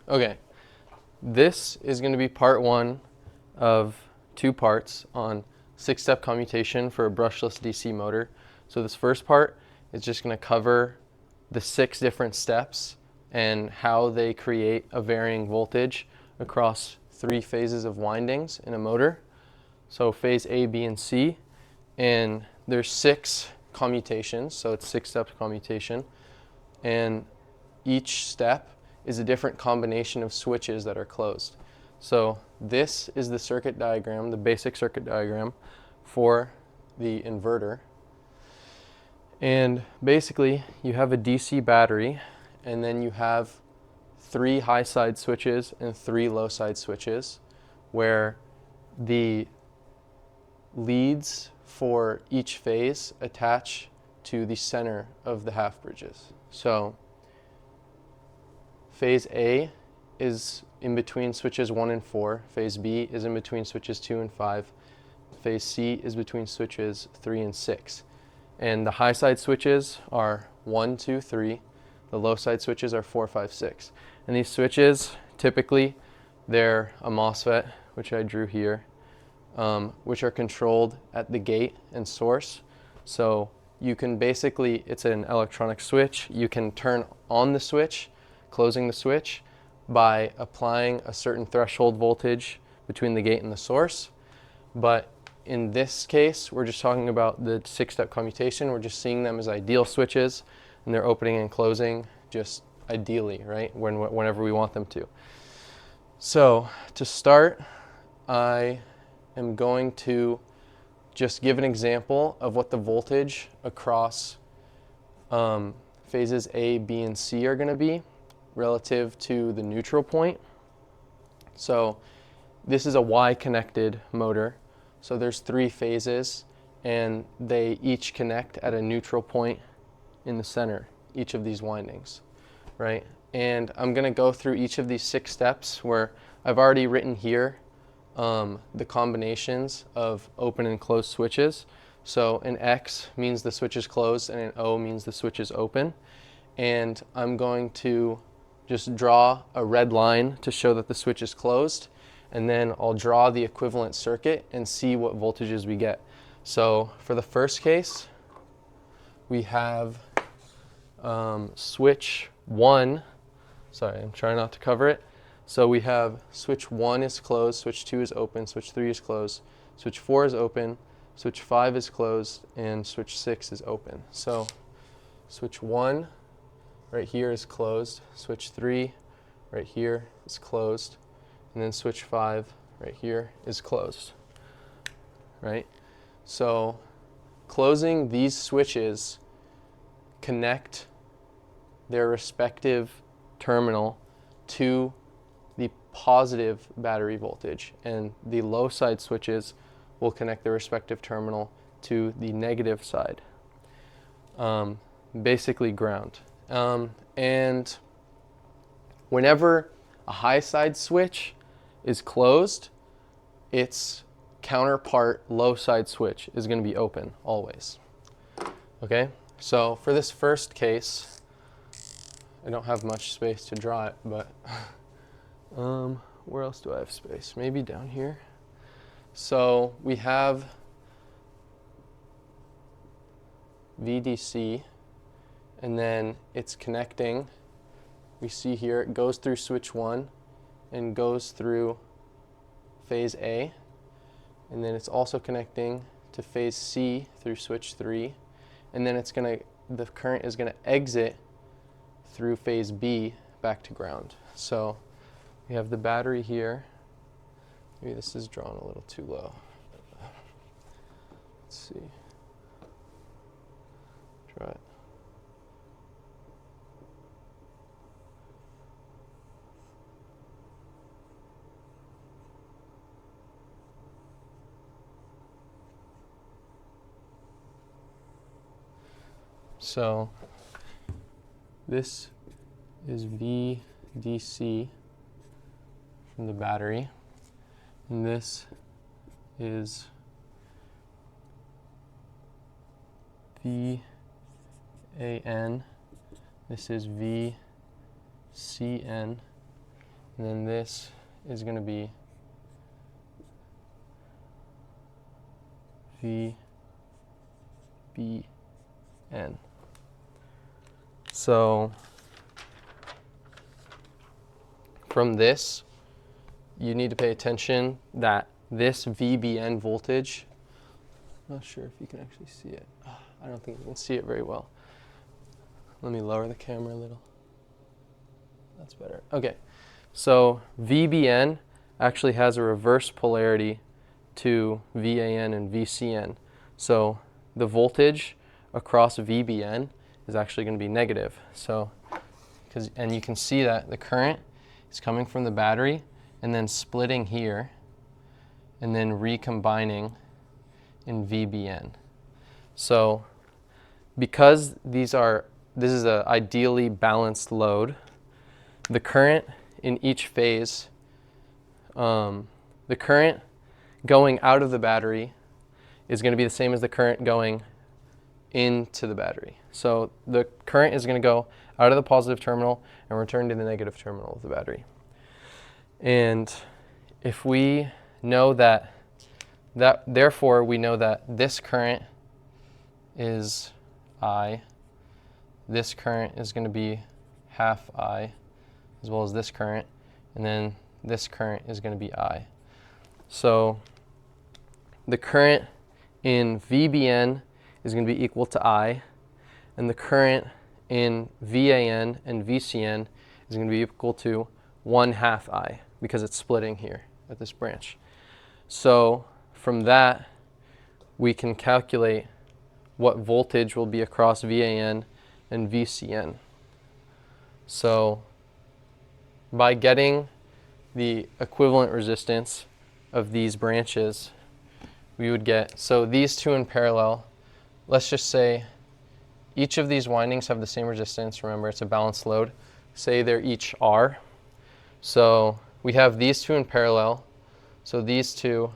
Okay, this is going to be part one of 2 parts on 6-step commutation for a brushless DC motor. So this first part is just going to cover the 6 different steps and how they create a varying voltage across 3 phases of windings in a motor. So phase A, B, and C, and there's 6 commutations, so it's 6-step commutation, and each step is a different combination of switches that are closed. So this is the circuit diagram, the basic circuit diagram for the inverter. And basically you have a DC battery, and then you have 3 high side switches and 3 low side switches, where the leads for each phase attach to the center of the half bridges. So phase A is in between switches 1 and 4. Phase B is in between switches 2 and 5. Phase C is between switches 3 and 6. And the high side switches are 1, 2, 3. The low side switches are 4, 5, 6. And these switches, typically, they're a MOSFET, which I drew here, which are controlled at the gate and source. So you can basically, it's an electronic switch. You can turn on the switch, closing the switch, by applying a certain threshold voltage between the gate and the source. But in this case, we're just talking about the 6-step commutation. We're just seeing them as ideal switches, and they're opening and closing just ideally, right? Whenever we want them to. So to start, I am going to just give an example of what the voltage across phases A, B, and C are going to be relative to the neutral point. So this is a Y-connected motor. So there's 3 phases, and they each connect at a neutral point in the center, each of these windings, right? And I'm going to go through each of these 6 steps where I've already written here the combinations of open and closed switches. So an X means the switch is closed, and an O means the switch is open. And I'm going to just draw a red line to show that the switch is closed, and then I'll draw the equivalent circuit and see what voltages we get. So for the first case, we have switch 1. Sorry, I'm trying not to cover it. So we have switch 1 is closed, switch 2 is open, switch 3 is closed, switch 4 is open, switch 5 is closed, and switch 6 is open. So switch 1 right here is closed, switch 3 right here is closed, and then switch 5 right here is closed, right? So closing these switches connect their respective terminal to the positive battery voltage, and the low side switches will connect their respective terminal to the negative side, basically ground. And whenever a high side switch is closed, its counterpart low side switch is going to be open always. Okay, so for this first case, I don't have much space to draw it, but where else do I have space? Maybe down here. So we have VDC, and then it's connecting. We see here it goes through switch 1 and goes through phase A, and then it's also connecting to phase C through switch 3, and then the current is going to exit through phase B back to ground. So we have the battery here. Maybe this is drawn a little too low. Let's see. Try it. So this is VDC from the battery, and this is VAN, this is VCN, And then this is going to be VBN. So from this, you need to pay attention that this VBN voltage, I'm not sure if you can actually see it. I don't think you can see it very well. Let me lower the camera a little. That's better. Okay, so VBN actually has a reverse polarity to VAN and VCN. So the voltage across VBN is actually going to be negative. So, and you can see that the current is coming from the battery and then splitting here and then recombining in VBN. So because this is an ideally balanced load, the current in each phase, the current going out of the battery is going to be the same as the current going into the battery. So the current is going to go out of the positive terminal and return to the negative terminal of the battery. And if we know therefore we know that this current is I, this current is going to be half I, as well as this current, and then this current is going to be I. So the current in VBN is going to be equal to I, and the current in VAN and VCN is going to be equal to 1/2 I, because it's splitting here at this branch. So from that, we can calculate what voltage will be across VAN and VCN. So by getting the equivalent resistance of these branches, we would get, so these two in parallel, let's just say each of these windings have the same resistance. Remember, it's a balanced load. Say they're each R. So we have these two in parallel. So these two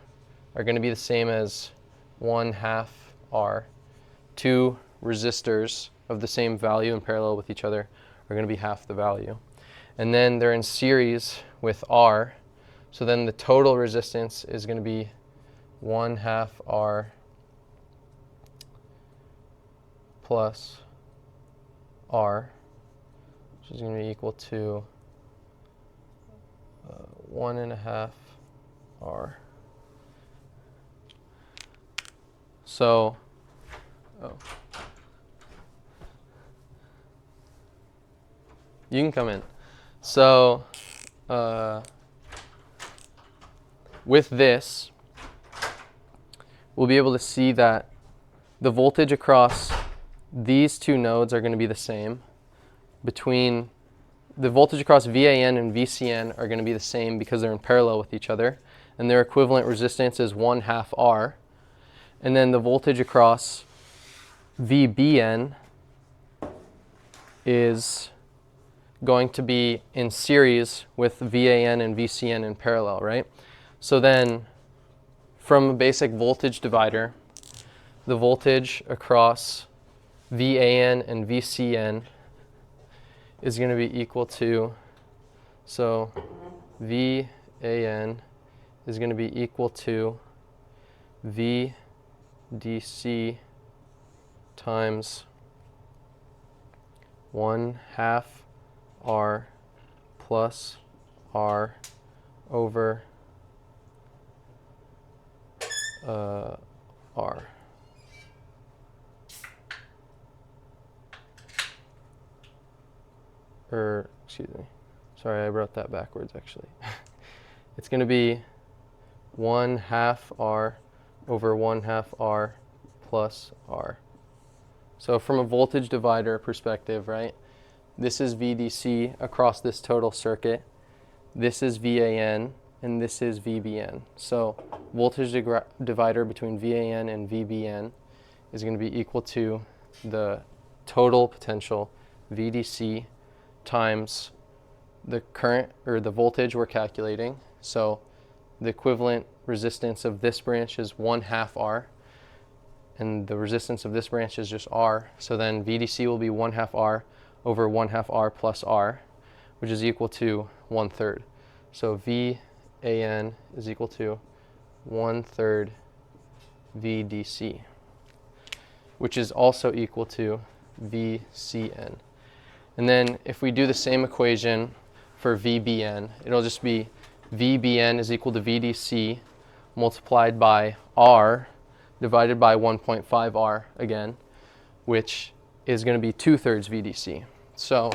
are going to be the same as 1/2 R. Two resistors of the same value in parallel with each other are going to be half the value. And then they're in series with R. So then the total resistance is going to be 1/2 R plus R, which is going to be equal to 1.5 R. So, you can come in. So, with this, we'll be able to see that the voltage across these two nodes are going to be the same. Between the voltage across VAN and VCN are going to be the same because they're in parallel with each other, and their equivalent resistance is 1/2 R. And then the voltage across VBN is going to be in series with VAN and VCN in parallel, right? So then from a basic voltage divider, the voltage across VAN and VCN is going to be equal to, so VAN is going to be equal to VDC times 1/2 R plus R over R. Excuse me. Sorry, I wrote that backwards actually. It's going to be 1/2 R over 1/2 R plus R. So from a voltage divider perspective, right, this is VDC across this total circuit, this is VAN, and this is VBN. So voltage divider between VAN and VBN is going to be equal to the total potential VDC times the current, or the voltage we're calculating. So the equivalent resistance of this branch is 1/2 R, and the resistance of this branch is just R. So then VDC will be 1/2 R over 1/2 R plus R, which is equal to 1/3. So VAN is equal to 1/3 VDC, which is also equal to VCN. And then if we do the same equation for VBN, it'll just be VBN is equal to VDC multiplied by R divided by 1.5 R again, which is going to be 2/3 VDC. So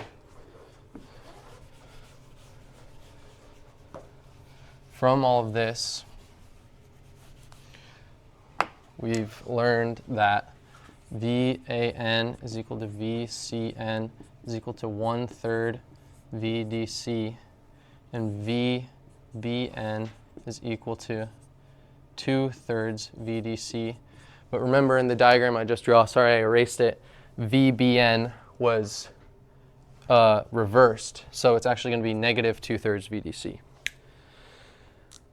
from all of this, we've learned that VAN is equal to VCN is equal to 1/3 VDC, and VBN is equal to 2/3 VDC. But remember, in the diagram I just drew, sorry I erased it, VBN was reversed, so it's actually going to be negative 2/3 VDC.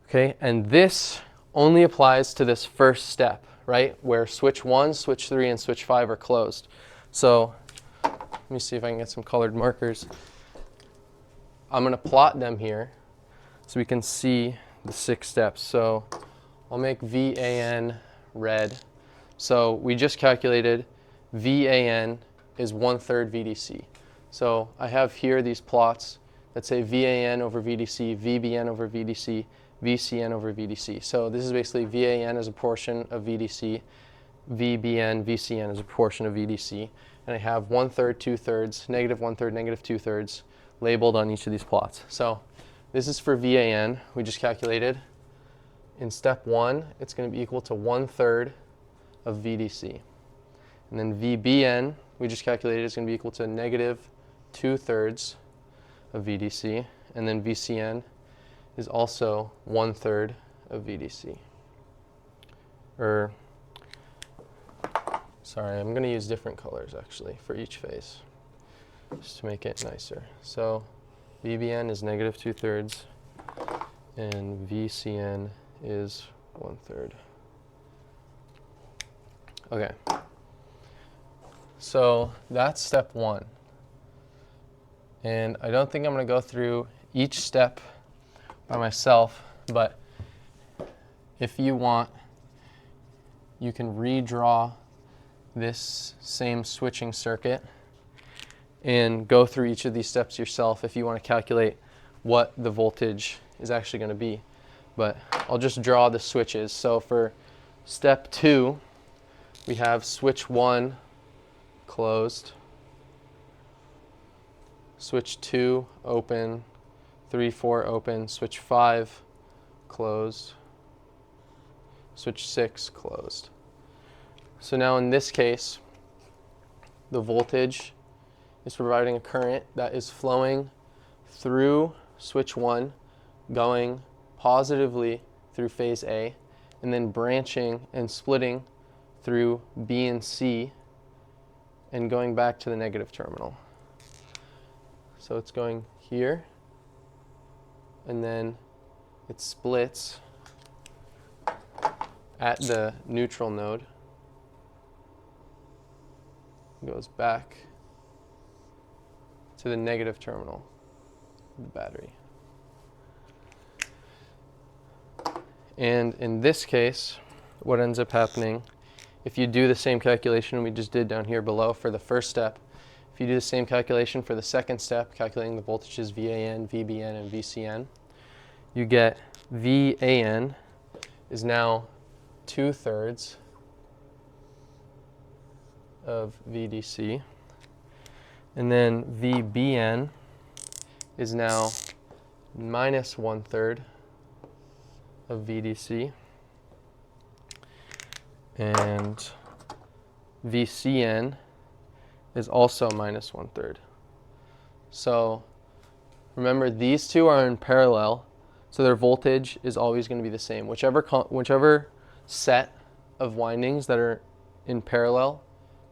Okay, and this only applies to this first step, right, where switch 1, switch 3, and switch 5 are closed. So let me see if I can get some colored markers. I'm going to plot them here so we can see the 6 steps. So I'll make VAN red. So we just calculated VAN is 1/3 VDC. So I have here these plots that say VAN over VDC, VBN over VDC, VCN over VDC. So this is basically VAN as a portion of VDC, VBN, VCN as a portion of VDC. And I have 1/3, 2/3, negative 1/3, negative 2/3 labeled on each of these plots. So this is for VAN, we just calculated. In step 1, it's going to be equal to 1/3 of VDC. And then VBN, we just calculated, is going to be equal to negative 2/3 of VDC. And then VCN is also 1/3 of VDC. Sorry, I'm going to use different colors actually for each phase, just to make it nicer. So VBN is negative 2/3, and VCN is 1/3. Okay, so that's step 1. And I don't think I'm going to go through each step by myself, but if you want, you can redraw this same switching circuit and go through each of these steps yourself if you want to calculate what the voltage is actually going to be. But I'll just draw the switches. So for step 2, we have switch 1 closed, switch 2 open, 3, 4 open, switch 5 closed, switch 6 closed. So now in this case, the voltage is providing a current that is flowing through switch 1, going positively through phase A, and then branching and splitting through B and C, and going back to the negative terminal. So it's going here, and then it splits at the neutral node, goes back to the negative terminal of the battery. And in this case, what ends up happening, if you do the same calculation we just did down here below for the first step, if you do the same calculation for the second step, calculating the voltages VAN, VBN, and VCN, you get VAN is now 2/3 of VDC, and then VBN is now minus 1/3 of VDC, and VCN is also minus 1/3. So remember, these two are in parallel, so their voltage is always going to be the same. Whichever set of windings that are in parallel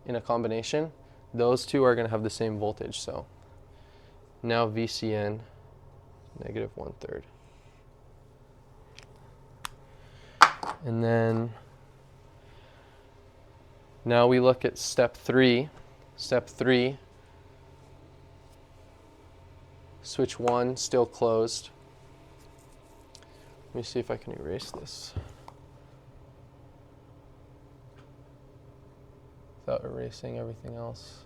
in a combination, those two are going to have the same voltage. So now VCN, negative 1/3. And then now we look at step 3. Step 3, switch 1 still closed, Let me see if I can erase this without erasing everything else.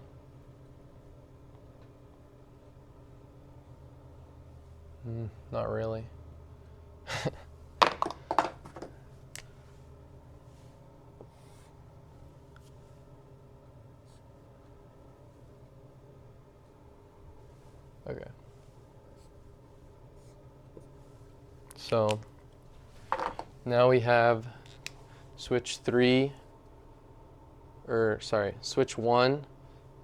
Not really. Okay. So now we have switch 1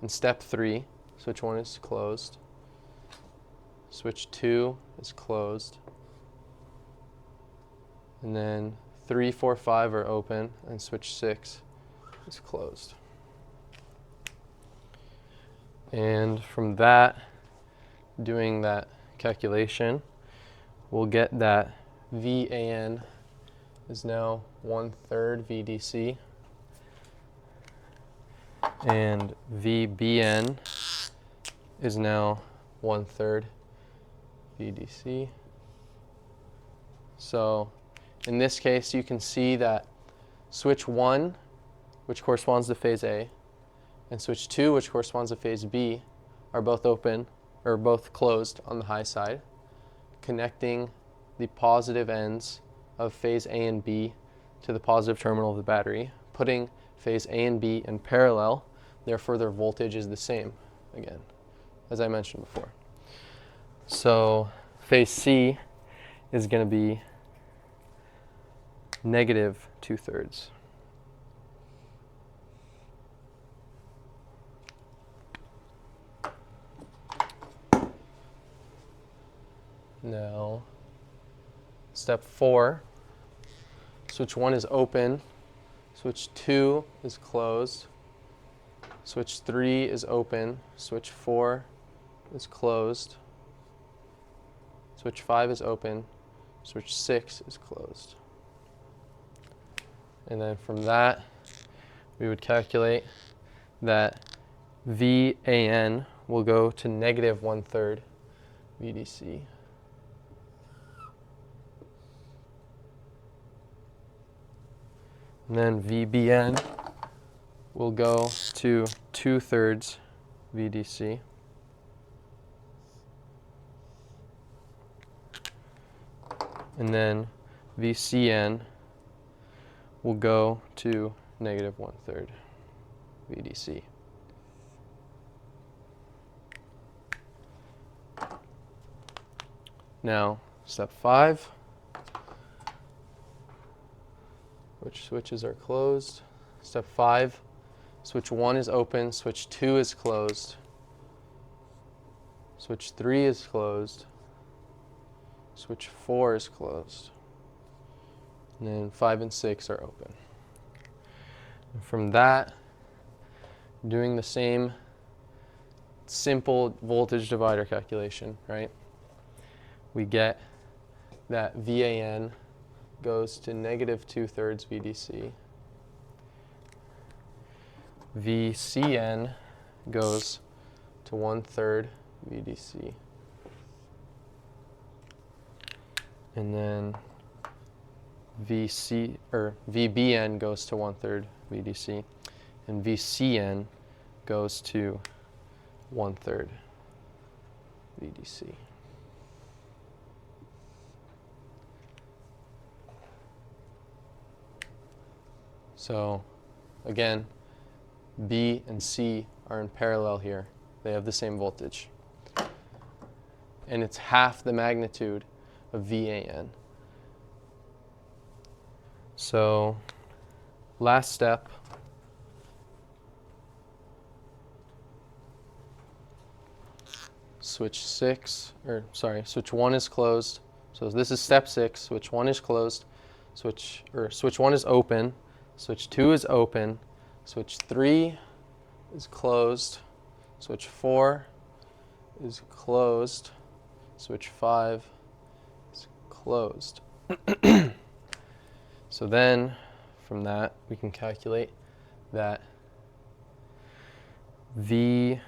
in step 3. Switch 1 is closed. Switch 2 is closed. And then 3, 4, 5 are open, and switch 6 is closed. And from that, doing that calculation, we'll get that VAN is now 1/3 VDC, and VBN is now 1/3 VDC. So in this case, you can see that switch 1, which corresponds to phase A, and switch 2, which corresponds to phase B, are both open, or both closed on the high side, connecting the positive ends of phase A and B to the positive terminal of the battery, putting phase A and B in parallel. Therefore, their voltage is the same, again, as I mentioned before. So phase C is going to be -2/3. Now, step 4, switch 1 is open, switch 2 is closed, switch 3 is open, switch 4 is closed, switch 5 is open, switch 6 is closed. And then from that, we would calculate that VAN will go to -1/3 VDC. And then VBN will go to 2/3 VDC. And then VCN will go to -1/3 VDC. Now, step 5, which switches are closed. Step 5, switch 1 is open, switch 2 is closed, switch 3 is closed, switch 4 is closed, and then 5 and 6 are open. And from that, doing the same simple voltage divider calculation, right? We get that VAN goes to -2/3 VDC. VCN goes to 1/3 VDC. And then VBN goes to 1/3 VDC. And VCN goes to 1/3 VDC. So again, B and C are in parallel here. They have the same voltage. And it's half the magnitude of VAN. So last step, switch 1 is closed. So this is step 6, switch 1 is closed, switch 1 is open, switch 2 is open, switch 3 is closed, switch 4 is closed, switch 5 is closed. So then, from that, we can calculate that VAN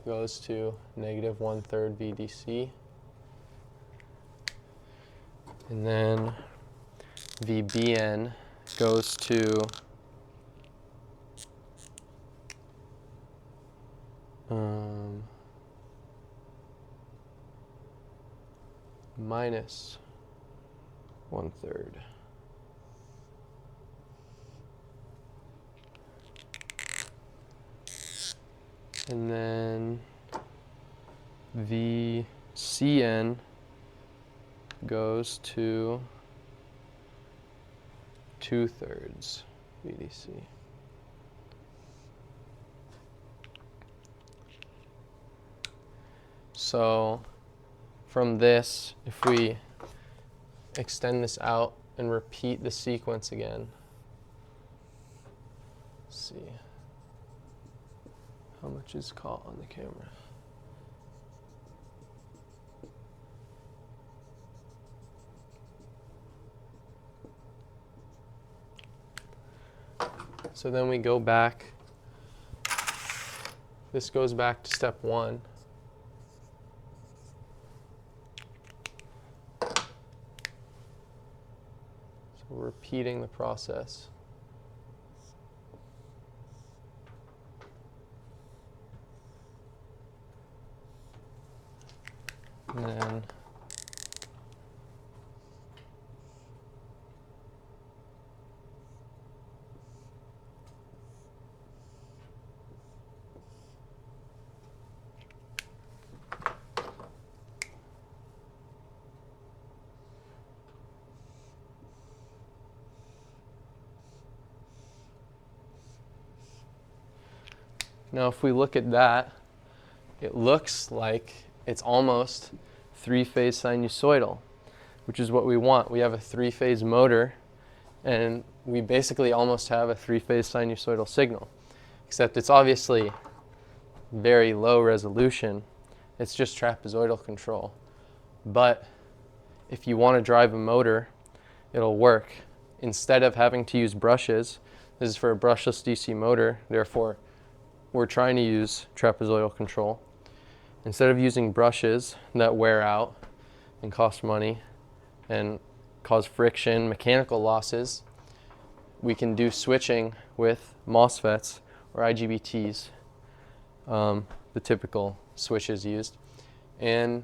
goes to -1/3 VDC, And then VBN goes to minus 1/3. And then VCN goes to 2/3 BLDC. So from this, if we extend this out and repeat the sequence again, let's see how much is caught on the camera. So then we go back. This goes back to step 1. So we're repeating the process. And then now if we look at that, it looks like it's almost 3-phase sinusoidal, which is what we want. We have a 3-phase motor, and we basically almost have a 3-phase sinusoidal signal, except it's obviously very low resolution. It's just trapezoidal control. But if you want to drive a motor, it'll work. Instead of having to use brushes, this is for a brushless DC motor, therefore we're trying to use trapezoidal control. Instead of using brushes that wear out and cost money and cause friction, mechanical losses, we can do switching with MOSFETs or IGBTs, the typical switches used. And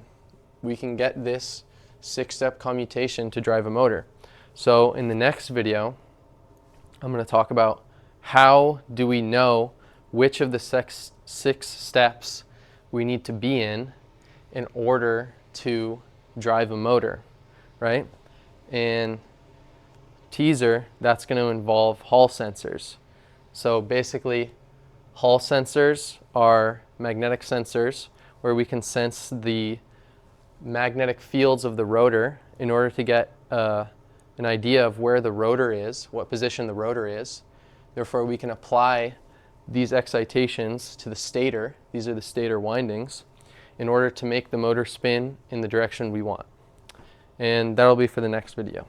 we can get this 6-step commutation to drive a motor. So in the next video, I'm going to talk about how do we know which of the 6 steps we need to be in order to drive a motor, right? And teaser, that's going to involve Hall sensors. So basically, Hall sensors are magnetic sensors where we can sense the magnetic fields of the rotor in order to get an idea of where the rotor is, what position the rotor is. Therefore, we can apply these excitations to the stator, these are the stator windings, in order to make the motor spin in the direction we want. And that'll be for the next video.